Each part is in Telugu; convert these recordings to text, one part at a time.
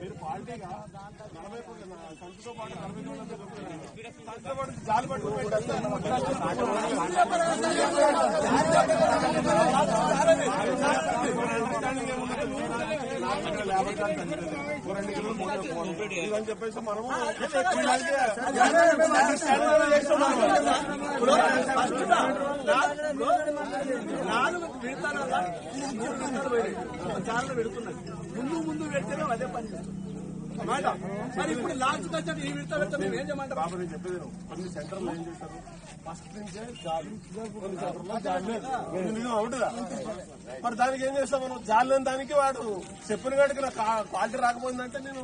మీరు పార్టీగా 40 సంస్థతో పాటు 40 జాలి పట్టుకుని అని చెప్పేసి మనము ముందు పెడితేనే అదే పని మాట. మరి ఇప్పుడు లాస్ట్ వచ్చాక ఈ విడత పెడతా మేము ఏం చేయమంటారు? బాబు నేను చెప్పేది కొన్ని సెంటర్లు ఏం చేశారు, ఫస్ట్ నుంచే జాలి, కొన్ని సెంటర్లో జాలి లేదు అవుతుందా? మరి దానికి ఏం చేస్తాం మనం? జాలి లేని దానికి వాడు చెప్పిన కాడికి నాకు క్వాలిటీ రాకపోయిందంటే నేను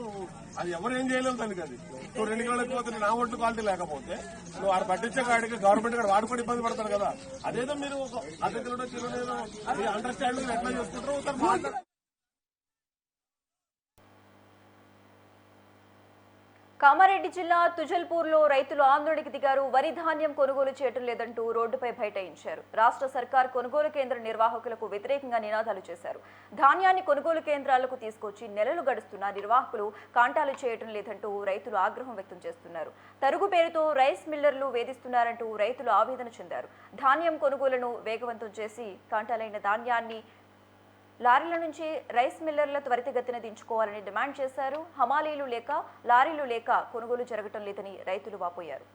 అది ఎవరు ఏం చేయలేము దానికి. అది నువ్వు 2 కిలోలకు పోతే నా ఓట్లు క్వాలిటీ లేకపోతే నువ్వు వాడు పట్టించే కాడికి గవర్నమెంట్ కాడ వాడు కూడా ఇబ్బంది పడతారు కదా. అదేదో మీరు అర్ధ కిలో అండర్స్టాండింగ్ ఎట్లా చేసుకుంటారో ఒకసారి మాట్లాడారు. కామారెడ్డి జిల్లా తుజల్పూర్లో రైతులు ఆందోళనకు దిగారు. వరి ధాన్యం కొనుగోలు చేయడం లేదంటూ రోడ్డుపై బైఠాయించారు. రాష్ట్ర సర్కార్ కొనుగోలు కేంద్ర నిర్వాహకులకు వ్యతిరేకంగా నినాదాలు చేశారు. ధాన్యాన్ని కొనుగోలు కేంద్రాలకు తీసుకొచ్చి నెలలు గడుస్తున్న నిర్వాహకులు కాంటాలు చేయడం లేదంటూ రైతులు ఆగ్రహం వ్యక్తం చేస్తున్నారు. తరుగు పేరుతో రైస్ మిల్లర్లు వేధిస్తున్నారంటూ రైతులు ఆవేదన చెందారు. ధాన్యం కొనుగోలును వేగవంతం చేసి కాంటాలైన ధాన్యాన్ని లారీల నుంచి రైస్ మిల్లర్ల త్వరితగతిన దించుకోవాలని డిమాండ్ చేశారు. హమాలీలు లేక లారీలు లేక కొనుగోలు జరగటం లేదని రైతులు వాపోయారు.